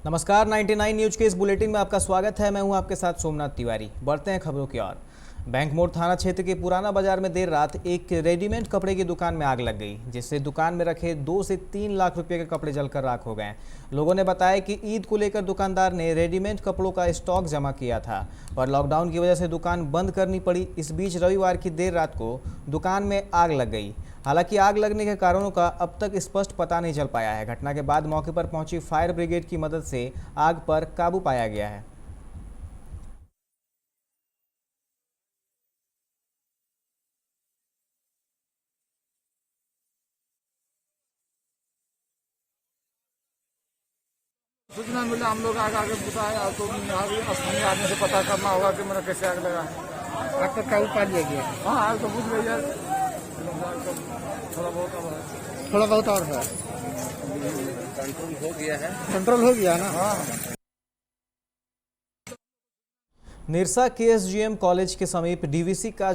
नमस्कार, 99 न्यूज के इस बुलेटिन में आपका स्वागत है। मैं हूं आपके साथ सोमनाथ तिवारी। बढ़ते हैं खबरों की ओर। बैंक मोड़ थाना क्षेत्र के पुराना बाजार में देर रात एक रेडीमेड कपड़े की दुकान में आग लग गई, जिससे दुकान में रखे 2 से 3 लाख रुपए के कपड़े जलकर राख हो गए। लोगों ने बताया कि ईद को लेकर दुकानदार ने रेडीमेड कपड़ों का स्टॉक जमा किया था, पर लॉकडाउन की वजह से दुकान बंद करनी पड़ी। इस बीच रविवार की देर रात को दुकान में आग लग गई। हालांकि आग लगने के कारणों का अब तक स्पष्ट पता नहीं चल पाया है। घटना के बाद मौके पर पहुंची फायर ब्रिगेड की मदद से आग पर काबू पाया गया है। सूचना मिला, हम लोग आगे बताया तो आगे स्थानीय आदमी से पता करना होगा कि मेरा कैसे आग लगा है। आग पर काबू पा लिया गया। हाँ, आग तो बुझ गई है, थोड़ा बहुत और है। कंट्रोल हो गया है। कंट्रोल हो गया ना। हाँ। निरसा केएसजीएम कॉलेज के समीप डीवीसी का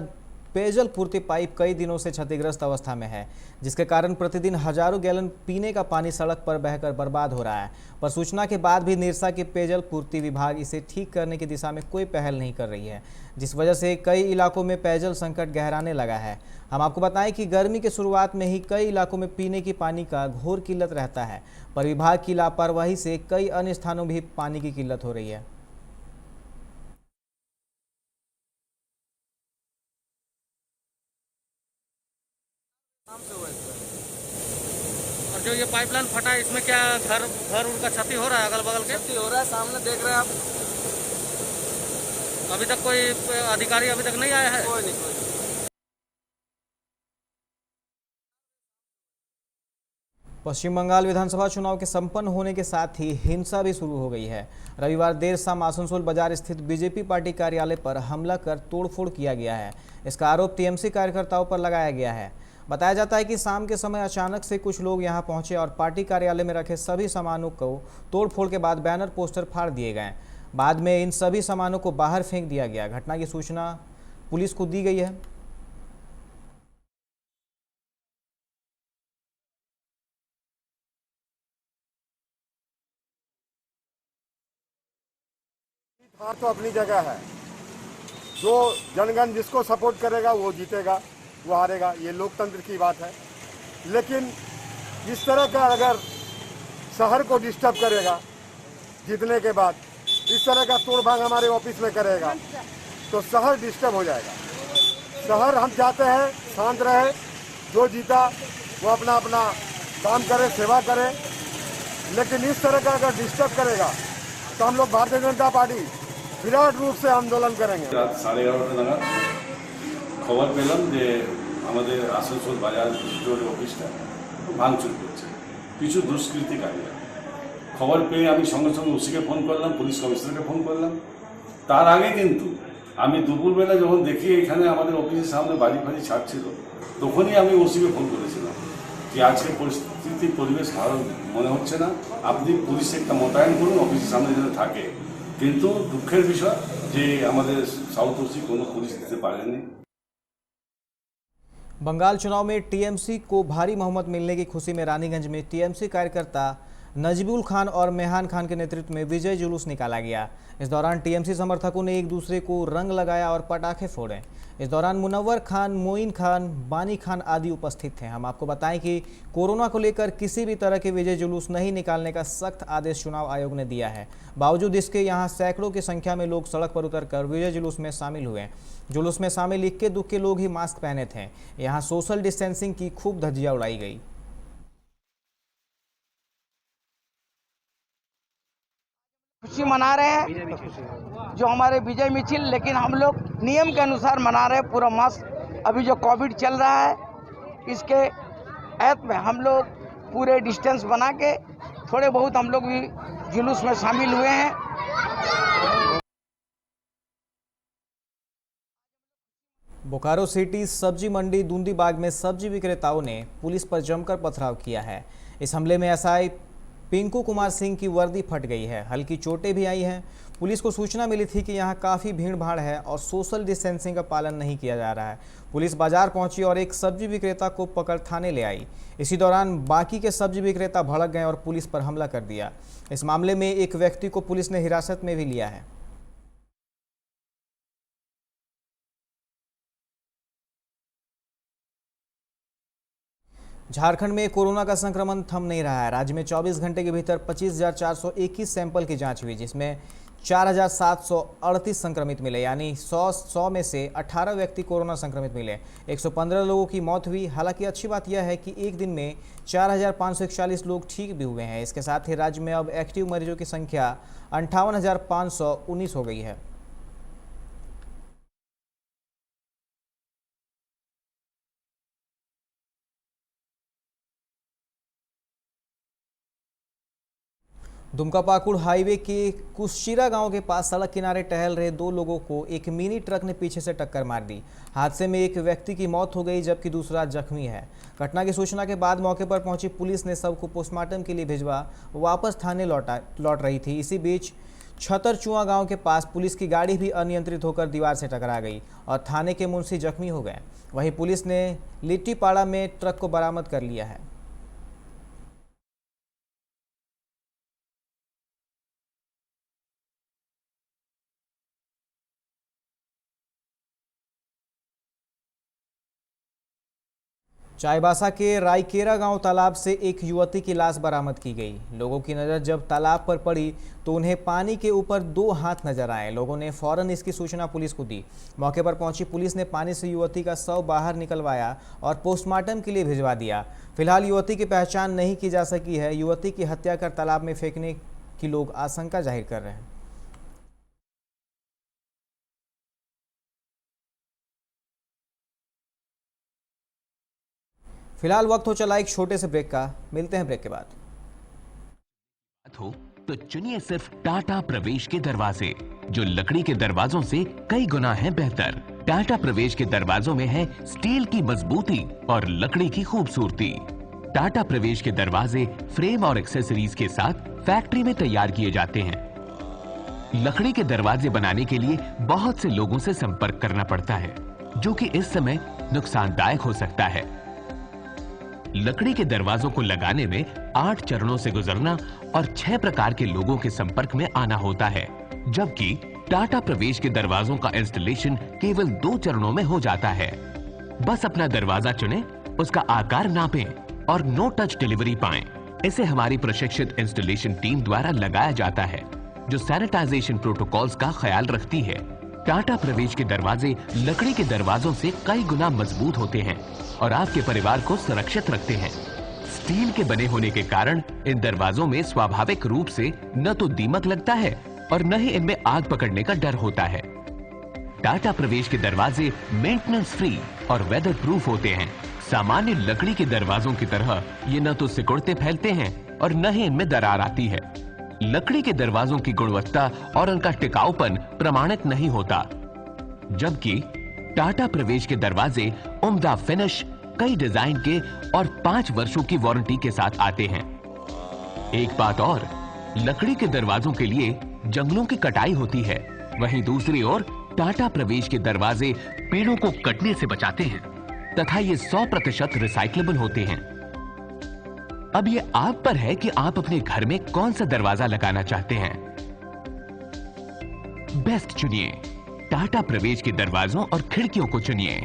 पेयजल पूर्ति पाइप कई दिनों से क्षतिग्रस्त अवस्था में है, जिसके कारण प्रतिदिन हजारों गैलन पीने का पानी सड़क पर बहकर बर्बाद हो रहा है। पर सूचना के बाद भी निरसा के पेयजल पूर्ति विभाग इसे ठीक करने की दिशा में कोई पहल नहीं कर रही है, जिस वजह से कई इलाकों में पेयजल संकट गहराने लगा है। हम आपको बताएं कि गर्मी की शुरुआत में ही कई इलाकों में पीने की पानी का घोर किल्लत रहता है, पर विभाग की लापरवाही से कई अन्य स्थानों में भी पानी की किल्लत हो रही है। और जो ये पाइपलाइन फटा है, इसमें क्या घर उनका क्षति हो रहा है? अगल बगल के क्षति हो रहा है, सामने देख रहे हैं आप। अभी तक कोई अधिकारी अभी तक नहीं आया है? कोई नहीं। पश्चिम बंगाल विधानसभा चुनाव के संपन्न होने के साथ ही हिंसा भी शुरू हो गई है। रविवार देर शाम आसनसोल बाजार स्थित बीजेपी पार्टी कार्यालय पर हमला कर तोड़फोड़ किया गया है। इसका आरोप टीएमसी कार्यकर्ताओं पर लगाया गया है। बताया जाता है कि शाम के समय अचानक से कुछ लोग यहां पहुंचे और पार्टी कार्यालय में रखे सभी सामानों को तोड़फोड़ के बाद बैनर पोस्टर फाड़ दिए गए। बाद में इन सभी सामानों को बाहर फेंक दिया गया। घटना की सूचना पुलिस को दी गई है। हाँ, तो अपनी जगह है। जो जनगण जिसको सपोर्ट करेगा वो जीतेगा, वो हारेगा, ये लोकतंत्र की बात है। लेकिन इस तरह का अगर शहर को डिस्टर्ब करेगा, जीतने के बाद इस तरह का तोड़भांग हमारे ऑफिस में करेगा तो शहर डिस्टर्ब हो जाएगा। शहर हम चाहते हैं शांत रहे, जो जीता वो अपना अपना काम करे, सेवा करे। लेकिन इस तरह का अगर डिस्टर्ब करेगा तो हम लोग भारतीय जनता पार्टी विराट रूप से आंदोलन करेंगे। রাত 11:30 নাগাদ খবর পেলাম যে আমাদের আসানসোল বাজার স্টোর অফিসটা ভাঙচুর করছে কিছু দুষ্কৃতিকারীরা। খবর পেয়ে আমি সঙ্গে সঙ্গে ওসিকে ফোন করলাম, পুলিশ কমিশনারকে ফোন করলাম। তার আগে কিন্তু আমি দুপুরবেলা যখন দেখি এখানে আমাদের অফিসের সামনে বাজি ফাজি ছাড়ছিল, তখনই আমি ওসিকে ফোন করেছিলাম যে আজকে পরিস্থিতির পরিবেশ ভালো মনে হচ্ছে না, আপনি পুলিশ একটা মোতায়েন করুন, অফিসের সামনে যেন থাকে। কিন্তু দুঃখের বিষয় যে আমাদের সাউথ ওসি কোনো পুলিশ দিতে পারেনি। बंगाल चुनाव में टीएमसी को भारी बहुमत मिलने की खुशी में रानीगंज में टीएमसी कार्यकर्ता नजबुल खान और मेहान खान के नेतृत्व में विजय जुलूस निकाला गया। इस दौरान टीएमसी समर्थकों ने एक दूसरे को रंग लगाया और पटाखे फोड़े। इस दौरान मुनव्वर खान, मोइन खान, बानी खान आदि उपस्थित थे। हम आपको बताएं कि कोरोना को लेकर किसी भी तरह के विजय जुलूस नहीं निकालने का सख्त आदेश चुनाव आयोग ने दिया है। बावजूद इसके यहां सैकड़ों की संख्या में लोग सड़क पर उतरकर विजय जुलूस में शामिल हुए। जुलूस में शामिल इक्के दुक्के लोग ही मास्क पहने थे। यहाँ सोशल डिस्टेंसिंग की खूब धज्जियां उड़ाई गई। खुशी मना रहे हैं जो हमारे विजय मिছিল, लेकिन हम लोग नियम के अनुसार मना रहे हैं। पूरा मास्क, अभी जो कोविड चल रहा है इसके ऐप में हम लोग पूरे डिस्टेंस बना के थोड़े बहुत हम लोग भी जुलूस में शामिल हुए हैं। बोकारो सिटी सब्जी मंडी दूंदीबाग में सब्जी विक्रेताओं ने पुलिस पर जमकर पथराव किया है। इस हमले में एसआई पिंकू कुमार सिंह की वर्दी फट गई है, हल्की चोटें भी आई हैं। पुलिस को सूचना मिली थी कि यहाँ काफ़ी भीड़ भाड़ है और सोशल डिस्टेंसिंग का पालन नहीं किया जा रहा है। पुलिस बाजार पहुंची और एक सब्जी विक्रेता को पकड़ थाने ले आई। इसी दौरान बाकी के सब्जी विक्रेता भड़क गए और पुलिस पर हमला कर दिया। इस मामले में एक व्यक्ति को पुलिस ने हिरासत में भी लिया है। झारखंड में कोरोना का संक्रमण थम नहीं रहा है। राज्य में 24 घंटे के भीतर 25,421 सैंपल की जांच हुई, जिसमें 4,738 संक्रमित मिले, यानी 100 में से 18 व्यक्ति कोरोना संक्रमित मिले। 115 लोगों की मौत हुई। हालांकि अच्छी बात यह है कि एक दिन में 4,541 लोग ठीक भी हुए हैं। इसके साथ ही राज्य में अब एक्टिव मरीजों की संख्या 58,519 हो गई है। दुमका पाकुड़ हाईवे के कुशीरा गांव के पास सड़क किनारे टहल रहे दो लोगों को एक मिनी ट्रक ने पीछे से टक्कर मार दी। हादसे में एक व्यक्ति की मौत हो गई जबकि दूसरा जख्मी है। घटना की सूचना के बाद मौके पर पहुंची पुलिस ने सबको पोस्टमार्टम के लिए भिजवा वापस थाने लौट रही थी। इसी बीच छतरचुआ गांव के पास पुलिस की गाड़ी भी अनियंत्रित होकर दीवार से टकरा गई और थाने के मुंशी जख्मी हो गए। वहीं पुलिस ने लिट्टीपाड़ा में ट्रक को बरामद कर लिया है। चाईबासा के रायकेरा गांव तालाब से एक युवती की लाश बरामद की गई। लोगों की नज़र जब तालाब पर पड़ी तो उन्हें पानी के ऊपर 2 हाथ नजर आए। लोगों ने फौरन इसकी सूचना पुलिस को दी। मौके पर पहुंची पुलिस ने पानी से युवती का शव बाहर निकलवाया और पोस्टमार्टम के लिए भिजवा दिया। फिलहाल युवती की पहचान नहीं की जा सकी है। युवती की हत्या कर तालाब में फेंकने की लोग आशंका जाहिर कर रहे हैं। फिलहाल वक्त हो चला एक छोटे से ब्रेक का। मिलते हैं ब्रेक के बाद। हो तो चुनिए सिर्फ टाटा प्रवेश के दरवाजे, जो लकड़ी के दरवाजों से कई गुना है बेहतर। टाटा प्रवेश के दरवाजों में है स्टील की मजबूती और लकड़ी की खूबसूरती। टाटा प्रवेश के दरवाजे फ्रेम और एक्सेसरीज के साथ फैक्ट्री में तैयार किए जाते हैं। लकड़ी के दरवाजे बनाने के लिए बहुत से लोगों से संपर्क करना पड़ता है, जो कि इस समय नुकसानदायक हो सकता है। लकड़ी के दरवाजों को लगाने में 8 चरणों से गुजरना और 6 प्रकार के लोगों के संपर्क में आना होता है, जबकि टाटा प्रवेश के दरवाजों का इंस्टॉलेशन केवल 2 चरणों में हो जाता है। बस अपना दरवाजा चुनें, उसका आकार नापें और नो टच डिलीवरी पाएं। इसे हमारी प्रशिक्षित इंस्टॉलेशन टीम द्वारा लगाया जाता है, जो सैनिटाइजेशन प्रोटोकॉल्स का ख्याल रखती है। टाटा प्रवेश के दरवाजे लकड़ी के दरवाजों से कई गुना मजबूत होते हैं और आपके परिवार को सुरक्षित रखते हैं। स्टील के बने होने के कारण इन दरवाजों में स्वाभाविक रूप से न तो दीमक लगता है और न ही इनमें आग पकड़ने का डर होता है। टाटा प्रवेश के दरवाजे मेंटेनेंस फ्री और वेदर प्रूफ होते हैं। सामान्य लकड़ी के दरवाजों की तरह ये न तो सिकुड़ते फैलते हैं और न ही इनमें दरार आती है। लकड़ी के दरवाजों की गुणवत्ता और उनका टिकाऊपन प्रमाणित नहीं होता, जबकि टाटा प्रवेश के दरवाजे उम्दा फिनिश, कई डिजाइन के और 5 वर्षों की वारंटी के साथ आते हैं। एक बात और, लकड़ी के दरवाजों के लिए जंगलों की कटाई होती है, वहीं दूसरी ओर टाटा प्रवेश के दरवाजे पेड़ों को कटने से बचाते हैं तथा ये 100% रिसाइक्लेबल होते हैं। अब ये आप पर है कि आप अपने घर में कौन सा दरवाजा लगाना चाहते हैं। बेस्ट चुनिए, टाटा प्रवेश के दरवाजों और खिड़कियों को चुनिए।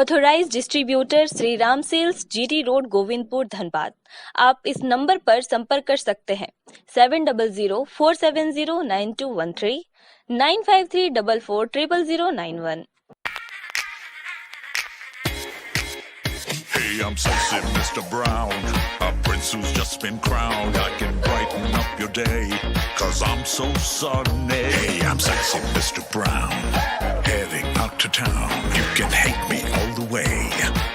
Authorised distributor Shri Ram sales, GT road, Govindpur, Dhanbad. आप इस नंबर पर संपर्क कर सकते हैं 7004709213 9534400091। Hey, I'm sexy Mr. Brown, a prince who's just been crowned. I can brighten up your day, 'cause I'm so sunny. Hey, I'm sexy Mr. Brown, heading out to town. You can hate me all the way,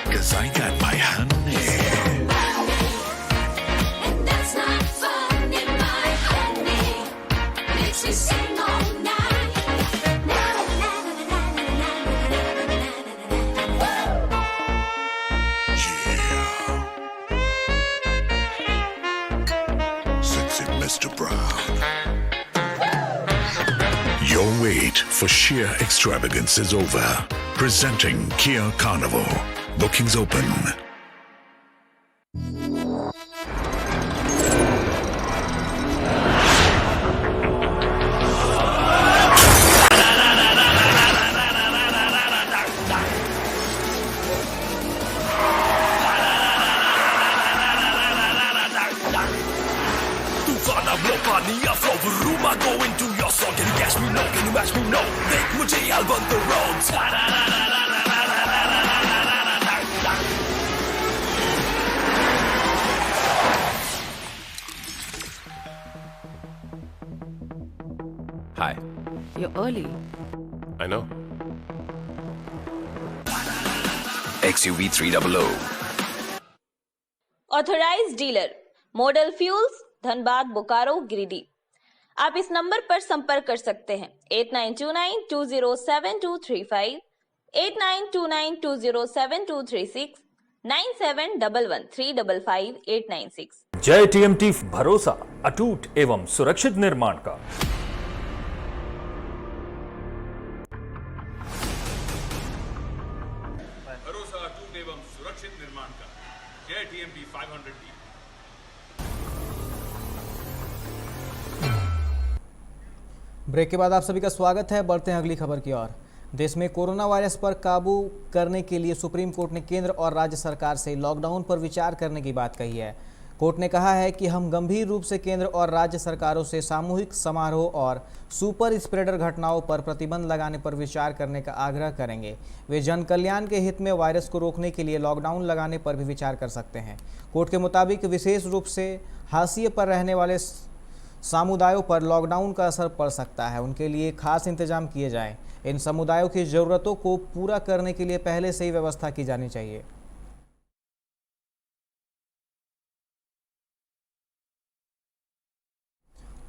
'cause I got my honey. And that's not funny, my honey makes me sing all night. for sheer extravagance is over. Presenting Kia Carnival. Bookings open. Hi. You're early. I know. XUV 300. Authorised dealer model fuels Dhanbad Bokaro Giridih. आप इस number पर संपर्क कर सकते हैं 8929207235, 8929207236, 9711355896। जय TMT, भरोसा अटूट एवं सुरक्षित निर्माण का। भरोसा अटूट एवं सुरक्षित निर्माण का। जय टीएमटी 500D। ब्रेक के बाद आप सभी का स्वागत है। बढ़ते हैं अगली खबर की ओर। देश में कोरोना वायरस पर काबू करने के लिए सुप्रीम कोर्ट ने केंद्र और राज्य सरकार से लॉकडाउन पर विचार करने की बात कही है। कोर्ट ने कहा है कि हम गंभीर रूप से केंद्र और राज्य सरकारों से सामूहिक समारोह और सुपर स्प्रेडर घटनाओं पर प्रतिबंध लगाने पर विचार करने का आग्रह करेंगे। वे जन कल्याण के हित में वायरस को रोकने के लिए लॉकडाउन लगाने पर भी विचार कर सकते हैं। कोर्ट के मुताबिक विशेष रूप से हाशिए पर रहने वाले समुदायों पर लॉकडाउन का असर पड़ सकता है। उनके लिए खास इंतजाम किए जाएं। इन समुदायों की ज़रूरतों को पूरा करने के लिए पहले से ही व्यवस्था की जानी चाहिए।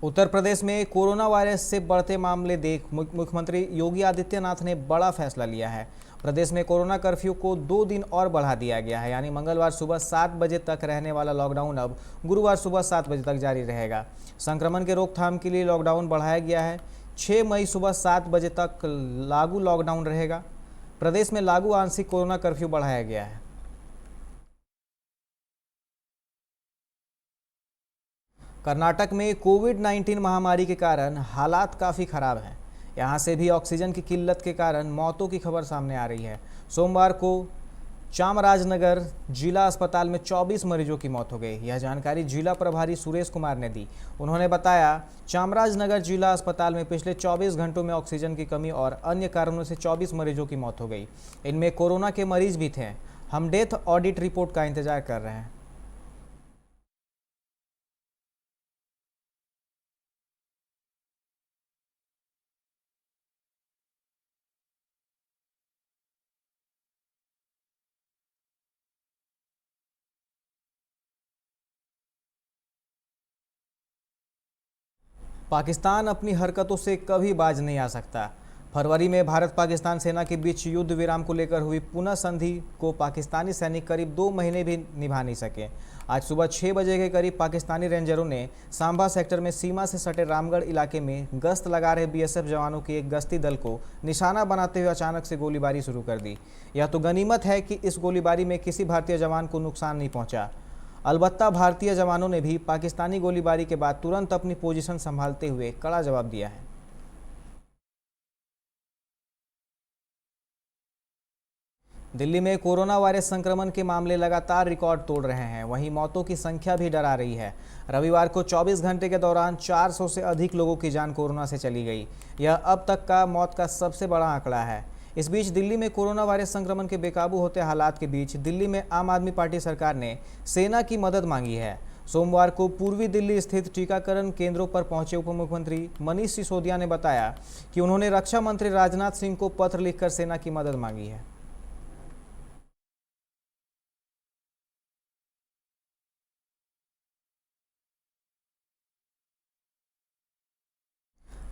उत्तर प्रदेश में कोरोना वायरस से बढ़ते मामले देख मुख्यमंत्री योगी आदित्यनाथ ने बड़ा फैसला लिया है। प्रदेश में कोरोना कर्फ्यू को 2 दिन और बढ़ा दिया गया है, यानी मंगलवार सुबह 7 बजे तक रहने वाला लॉकडाउन अब गुरुवार सुबह 7 बजे तक जारी रहेगा। संक्रमण के रोकथाम के लिए लॉकडाउन बढ़ाया गया है। 6 मई सुबह 7 बजे तक लागू लॉकडाउन रहेगा। प्रदेश में लागू आंशिक कोरोना कर्फ्यू बढ़ाया गया है। कर्नाटक में कोविड-19 महामारी के कारण हालात काफ़ी ख़राब हैं। यहाँ से भी ऑक्सीजन की किल्लत के कारण मौतों की खबर सामने आ रही है। सोमवार को चामराजनगर जिला अस्पताल में 24 मरीजों की मौत हो गई। यह जानकारी जिला प्रभारी सुरेश कुमार ने दी। उन्होंने बताया, चामराजनगर जिला अस्पताल में पिछले 24 घंटों में ऑक्सीजन की कमी और अन्य कारणों से 24 मरीजों की मौत हो गई। इनमें कोरोना के मरीज भी थे। हम डेथ ऑडिट रिपोर्ट का इंतजार कर रहे हैं। पाकिस्तान अपनी हरकतों से कभी बाज नहीं आ सकता। फरवरी में भारत पाकिस्तान सेना के बीच युद्ध विराम को लेकर हुई पुनः संधि को पाकिस्तानी सैनिक करीब 2 महीने भी निभा नहीं सके। आज सुबह 6 बजे के करीब पाकिस्तानी रेंजरों ने सांबा सेक्टर में सीमा से सटे रामगढ़ इलाके में गश्त लगा रहे बीएसएफ जवानों के एक गश्ती दल को निशाना बनाते हुए अचानक से गोलीबारी शुरू कर दी। यह तो गनीमत है कि इस गोलीबारी में किसी भारतीय जवान को नुकसान नहीं पहुँचा। अलबत्ता भारतीय जवानों ने भी पाकिस्तानी गोलीबारी के बाद तुरंत अपनी पोजीशन संभालते हुए कड़ा जवाब दिया है। दिल्ली में कोरोना वायरस संक्रमण के मामले लगातार रिकॉर्ड तोड़ रहे हैं। वहीं मौतों की संख्या भी डरा रही है। रविवार को 24 घंटे के दौरान 400 से अधिक लोगों की जान कोरोना से चली गई। यह अब तक का मौत का सबसे बड़ा आंकड़ा है। इस बीच दिल्ली में कोरोना वायरस संक्रमण के बेकाबू होते हालात के बीच दिल्ली में आम आदमी पार्टी सरकार ने सेना की मदद मांगी है। सोमवार को पूर्वी दिल्ली स्थित टीकाकरण केंद्रों पर पहुंचे उप मुख्यमंत्री मनीष सिसोदिया ने बताया कि उन्होंने रक्षा मंत्री राजनाथ सिंह को पत्र लिखकर सेना की मदद मांगी है।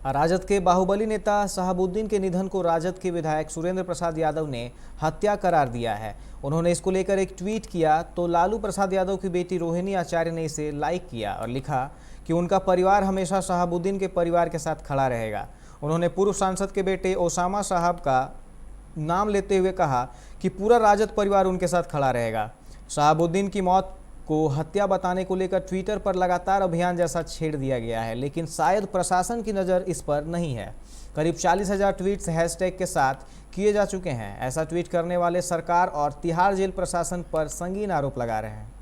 राजद के बाहुबली नेता शहाबुद्दीन के निधन को राजद के विधायक सुरेंद्र प्रसाद यादव ने हत्या करार दिया है। उन्होंने इसको लेकर एक ट्वीट किया तो लालू प्रसाद यादव की बेटी रोहिणी आचार्य ने इसे लाइक किया और लिखा कि उनका परिवार हमेशा शहाबुद्दीन के परिवार के साथ खड़ा रहेगा। उन्होंने पूर्व सांसद के बेटे ओसामा साहब का नाम लेते हुए कहा कि पूरा राजद परिवार उनके साथ खड़ा रहेगा। शहाबुद्दीन की मौत को हत्या बताने को लेकर ट्विटर पर लगातार अभियान जैसा छेड़ दिया गया है, लेकिन शायद प्रशासन की नज़र इस पर नहीं है। करीब 40,000 ट्वीट्स हैशटैग के साथ किए जा चुके हैं। ऐसा ट्वीट करने वाले सरकार और तिहाड़ जेल प्रशासन पर संगीन आरोप लगा रहे हैं।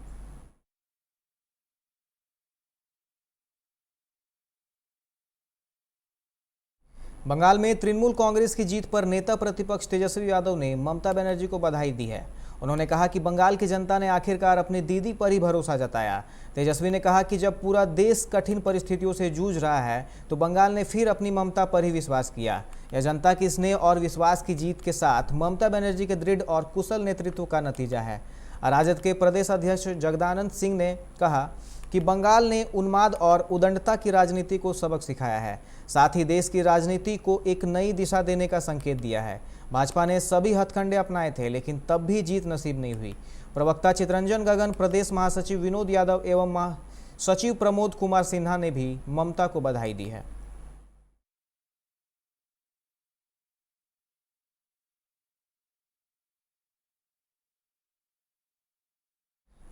बंगाल में तृणमूल कांग्रेस की जीत पर नेता प्रतिपक्ष तेजस्वी यादव ने ममता बनर्जी को बधाई दी है। उन्होंने कहा कि बंगाल की जनता ने आखिरकार अपनी दीदी पर ही भरोसा जताया। तेजस्वी ने कहा कि जब पूरा देश कठिन परिस्थितियों से जूझ रहा है तो बंगाल ने फिर अपनी ममता पर ही विश्वास किया। यह जनता की स्नेह और विश्वास की जीत के साथ ममता बनर्जी के दृढ़ और कुशल नेतृत्व का नतीजा है। राजद के प्रदेश अध्यक्ष जगदानंद सिंह ने कहा कि बंगाल ने उन्माद और उदंडता की राजनीति को सबक सिखाया है, साथ ही देश की राजनीति को एक नई दिशा देने का संकेत दिया है। भाजपा ने सभी हथकंडे अपनाए थे, लेकिन तब भी जीत नसीब नहीं हुई। प्रवक्ता चितरंजन गगन, प्रदेश महासचिव विनोद यादव एवं महासचिव प्रमोद कुमार सिन्हा ने भी ममता को बधाई दी है।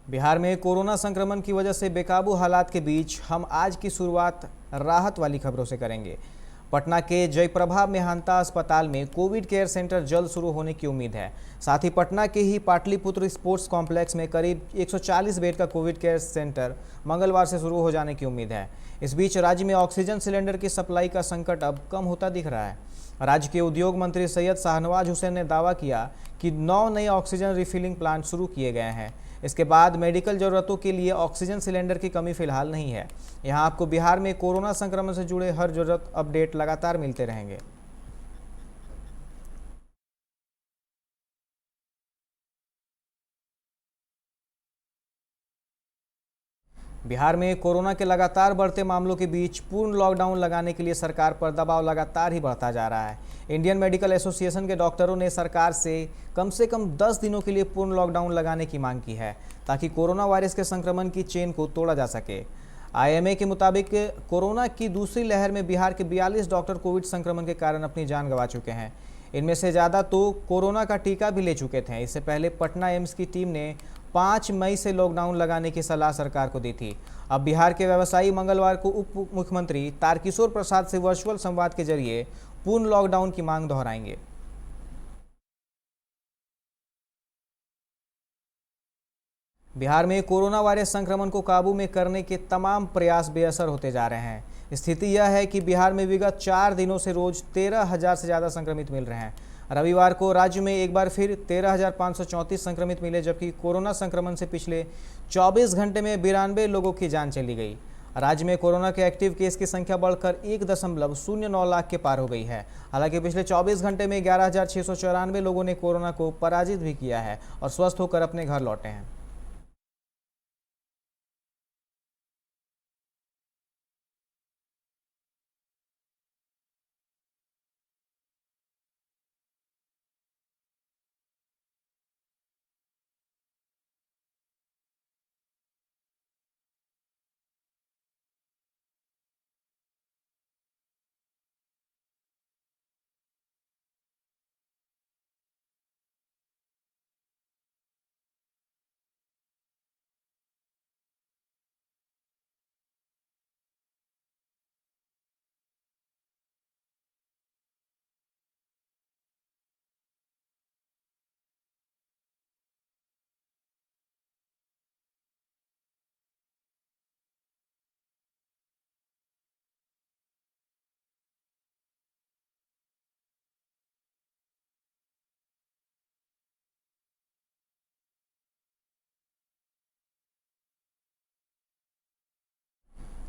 बिहार में कोरोना संक्रमण की वजह से बेकाबू हालात के बीच हम आज की शुरुआत राहत वाली खबरों से करेंगे। पटना के जयप्रभा मेहंता अस्पताल में कोविड केयर सेंटर जल्द शुरू होने की उम्मीद है। साथ ही पटना के ही पाटलिपुत्र स्पोर्ट्स कॉम्प्लेक्स में करीब 140 बेड का कोविड केयर सेंटर मंगलवार से शुरू हो जाने की उम्मीद है। इस बीच राज्य में ऑक्सीजन सिलेंडर की सप्लाई का संकट अब कम होता दिख रहा है। राज्य के उद्योग मंत्री सैयद शाहनवाज हुसैन ने दावा किया कि 9 नए ऑक्सीजन रिफिलिंग प्लांट शुरू किए गए हैं। इसके बाद मेडिकल ज़रूरतों के लिए ऑक्सीजन सिलेंडर की कमी फिलहाल नहीं है। यहां आपको बिहार में कोरोना संक्रमण से जुड़े हर जरूरत अपडेट लगातार मिलते रहेंगे। बिहार में कोरोना के लगातार बढ़ते मामलों के बीच पूर्ण लॉकडाउन लगाने के लिए सरकार पर दबाव लगातार ही बढ़ता जा रहा है। इंडियन मेडिकल एसोसिएशन के डॉक्टरों ने सरकार से कम 10 दिनों के लिए पूर्ण लॉकडाउन लगाने की मांग की है, ताकि कोरोना वायरस के संक्रमण की चेन को तोड़ा जा सके। आईएमए के मुताबिक कोरोना की दूसरी लहर में बिहार के 42 डॉक्टर कोविड संक्रमण के कारण अपनी जान गंवा चुके हैं। इनमें से ज़्यादा तो कोरोना का टीका भी ले चुके थे। इससे पहले पटना एम्स की टीम ने 5 मई से लॉकडाउन लगाने की सलाह सरकार को दी थी। अब बिहार के व्यवसायी मंगलवार को उप मुख्यमंत्री तारकिशोर प्रसाद से वर्चुअल संवाद के जरिए पूर्ण लॉकडाउन की मांग दोहराएंगे। बिहार में कोरोना वायरस संक्रमण को काबू में करने के तमाम प्रयास बेअसर होते जा रहे हैं। स्थिति यह है कि बिहार में विगत 4 दिनों से रोज 13,000 से ज़्यादा संक्रमित मिल रहे हैं। रविवार को राज्य में एक बार फिर 13,534 संक्रमित मिले, जबकि कोरोना संक्रमण से पिछले 24 घंटे में 92 लोगों की जान चली गई। राज्य में कोरोना के एक्टिव केस की संख्या बढ़कर 1.09 लाख के पार हो गई है। हालांकि पिछले 24 घंटे में 11,694 लोगों ने कोरोना को पराजित भी किया है और स्वस्थ होकर अपने घर लौटे हैं।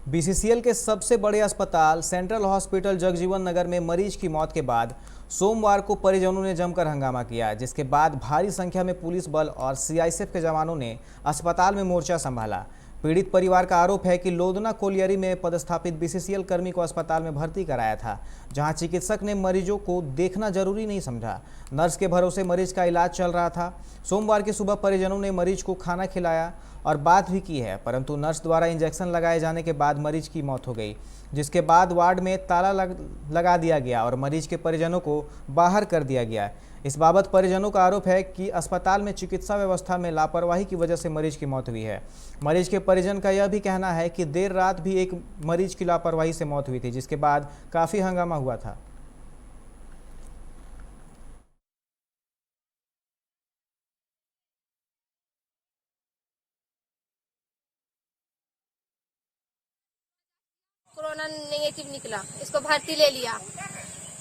बीसीसीएल के सबसे बड़े अस्पताल सेंट्रल हॉस्पिटल जगजीवन नगर में मरीज की मौत के बाद सोमवार को परिजनों ने जमकर हंगामा किया, जिसके बाद भारी संख्या में पुलिस बल और सीआईएसएफ के जवानों ने अस्पताल में मोर्चा संभाला। पीड़ित परिवार का आरोप है कि लोधना कोलियरी में पदस्थापित बीसीसीएल कर्मी को अस्पताल में भर्ती कराया था, जहां चिकित्सक ने मरीजों को देखना जरूरी नहीं समझा। नर्स के भरोसे मरीज का इलाज चल रहा था। सोमवार की सुबह परिजनों ने मरीज को खाना खिलाया और बात भी की है, परंतु नर्स द्वारा इंजेक्शन लगाए जाने के बाद मरीज की मौत हो गई, जिसके बाद वार्ड में ताला लगा दिया गया और मरीज के परिजनों को बाहर कर दिया गया। इस बाबत परिजनों का आरोप है कि अस्पताल में चिकित्सा व्यवस्था में लापरवाही की वजह से मरीज की मौत हुई है। मरीज के परिजन का यह भी कहना है कि देर रात भी एक मरीज की लापरवाही से मौत हुई थी, जिसके बाद काफ़ी हंगामा हुआ था। कोरोना नेगेटिव निकला, इसको भर्ती ले लिया।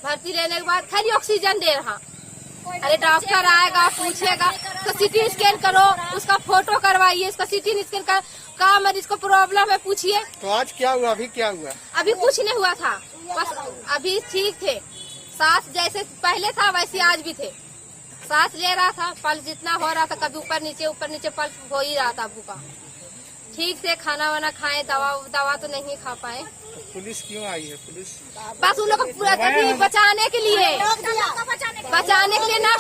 भर्ती लेने के बाद खाली ऑक्सीजन दे रहा। अरे डॉक्टर आएगा, पूछेगा, उसका सीटी स्कैन करो, उसका फोटो करवाइए, उसका सीटी स्कैन का मरीज को प्रॉब्लम है पूछिए। तो आज क्या हुआ, अभी क्या हुआ? अभी कुछ नहीं हुआ था, बस अभी ठीक थे। सांस जैसे पहले था वैसे आज भी थे। सांस ले रहा था, पल्स जितना हो रहा था, कभी ऊपर नीचे पल्स हो ही रहा था। अबू का ठीक से खाना वाना खाए, दवा तो नहीं खा पाए। पुलिस क्यों आई है? पुलिस बस उन लोग को पूरा बचाने के लिए नर्स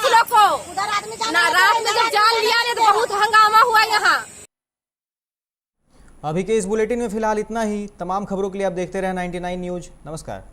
लोग को ना रात में जब जान लिया ने तो बहुत हंगामा हुआ यहाँ। अभी के इस बुलेटिन में फिलहाल इतना ही। तमाम खबरों के लिए आप देखते रहे 99 न्यूज। नमस्कार।